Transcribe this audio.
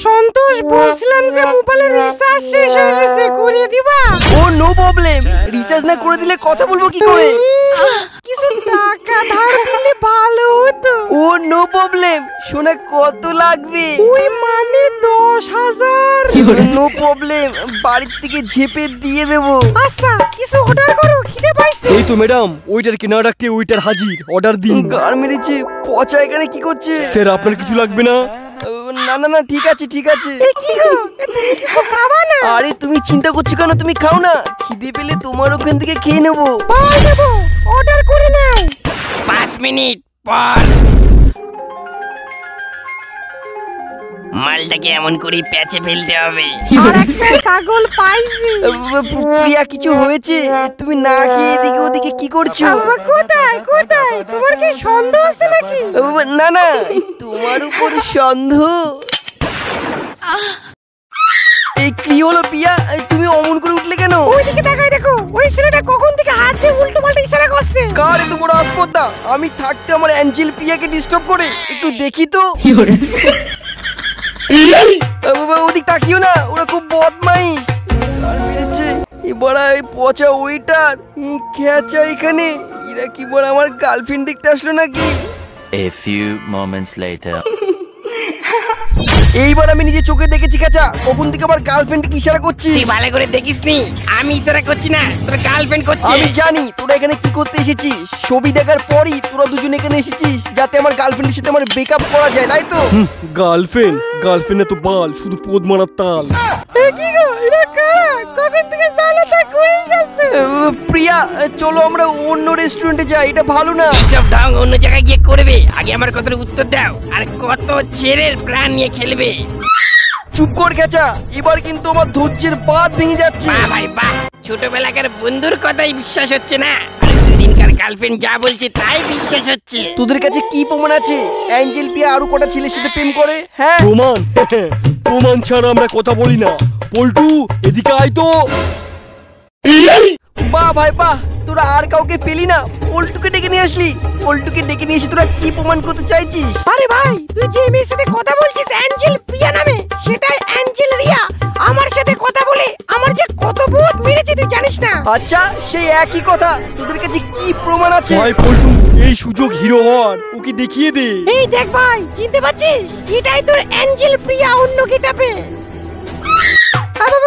সন্তোষ বলছিলাম যে মোবাইলের রিচার্জ শেষ হয়ে গেছে, করে দিবা? ও নো প্রবলেম, রিচার্জ না করে দিলে কথা বলবো কি করে? কিছু টাকা ধার দিলে ভালো হতো। ও নো প্রবলেম, শোনা কত লাগবে? ওই মানে 10,000। নো প্রবলেম, বাড়ির থেকে ঝেপে দিয়ে দেবো। আচ্ছা কিছু অর্ডার করো, খিদে পাইছে। এই তো ম্যাডাম, ওইটার না রাখতে ওইটার হাজির, অর্ডার দিন। গার মেরেছে, পচা এখানে কি করছে? স্যার আপনার কিছু লাগবে না? না না না, ঠিক আছে ঠিক আছে। এ কি গো, তুমি কিছু খাবা না? আরে তুমি চিন্তা করছো কেন, তুমি খাও না, খিদে পেলে তোমার ওখান থেকে খেয়ে নেবো। পাই দেবো, অর্ডার করে নাও। 5 মিনিট পর মালটাকে এমন করে প্যাচে ফেলতে হবে। আর একটা ছাগল পাইছি। প্রিয়া কিছু হয়েছে? তুমি না খেয়ে এদিকে ওদিকে কি করছো? বাবা কোথায় কোথায়, তোমার কি সন্দেহ আছে নাকি? না না, তোমার উপর সন্দেহ। এই কি হলো প্রিয়া, তুমি অমন করে উঠলে কেন? ওইদিকে তাকাই দেখো, ওই ছেলেটা কখন থেকে হাত দিয়ে উল্টো পাল্টা ইশারা করছে। কার এত বড় আসপর্দা, আমি থাকতে আমার অ্যাঞ্জেল প্রিয়াকে ডিস্টার্ব করে? একটু দেখি তো। ওদিক তাকিও না, ওরা খুব বদমাইশ। এবার এই পচা ওয়েটার খেঁচা এখানে, এরা কি বল আমার গার্লফ্রেন্ড দেখতে আসলো নাকি? A few moments later. এইবার আমি নিজে চোখে দেখেছি খেঁচা, কখন থেকে আমার গার্লফ্রেন্ডকে ইশারা করছি। তুই ভালো করে দেখিসনি, আমি ইশারা করছি না, তোর গার্লফ্রেন্ড করছে। আমি জানি তোরা এখানে কি করতে এসেছিস, ছবি দেখার পরই তোরা দুজন এখানে এসেছিস যাতে আমার গার্লফ্রেন্ডের সাথে আমার ব্রেকআপ করা যায়, তাই তো? গার্লফ্রেন্ড গার্লফ্রেন্ড তো বাল, শুধু পোদ মারার তাল। এ কি গো, এরা কারা? কখন থেকে জানো তা কই যাচ্ছে? প্রিয়া চলো আমরা অন্য রেস্টুরেন্টে যাই, এটা ভালো না। এইসব ঢং অন্য জায়গায় গিয়ে করবে, আগে আমার কথার উত্তর দাও। আর কত ছেলের প্রাণ নিয়ে খেলবে? চুপ কর খেঁচা, এবার কিন্তু আমার ধৈর্যের বাঁধ ভেঙে যাচ্ছে। বাহ ভাই বাহ, ছোটবেলাকার বন্ধুর কথাই বিশ্বাস হচ্ছে না, আর দুদিনকার গার্লফ্রেন্ড যা বলছে তাই বিশ্বাস হচ্ছে। তোদের কাছে কি প্রমাণ আছে অ্যাঞ্জেল প্রিয়া আরো কটা ছেলের সাথে প্রেম করে? হ্যাঁ প্রমাণ? প্রমাণ ছাড়া আমরা কথা বলি না। পল্টু এদিকে আয় তো। বাহ ভাই বাহ, তোরা আর কাউকে পেলি না, পল্টুকে ডেকে নিয়ে আসলি। পল্টুকে ডেকে নিয়ে এসে তোরা কি প্রমাণ করতে চাইছিস? আরে ভাই, তুই যে মেয়ের সাথে কথা বলছিস অ্যাঞ্জেল প্রিয়া নামে, সেটাই অ্যাঞ্জেল রিয়া। আমার সাথে কথা বলে আমার যে কত ভূত মেরেছে তুই জানিস না? আচ্ছা সেই একই কথা, তোদের কাছে কি প্রমাণ আছে? ভাই পল্টু, এই সুযোগ হিরো হওয়ার, ওকে দেখিয়ে দে। এই দেখ ভাই, চিনতে পারছিস? এটাই তোর অ্যাঞ্জেল প্রিয়া অন্য গেটাপে। বাবা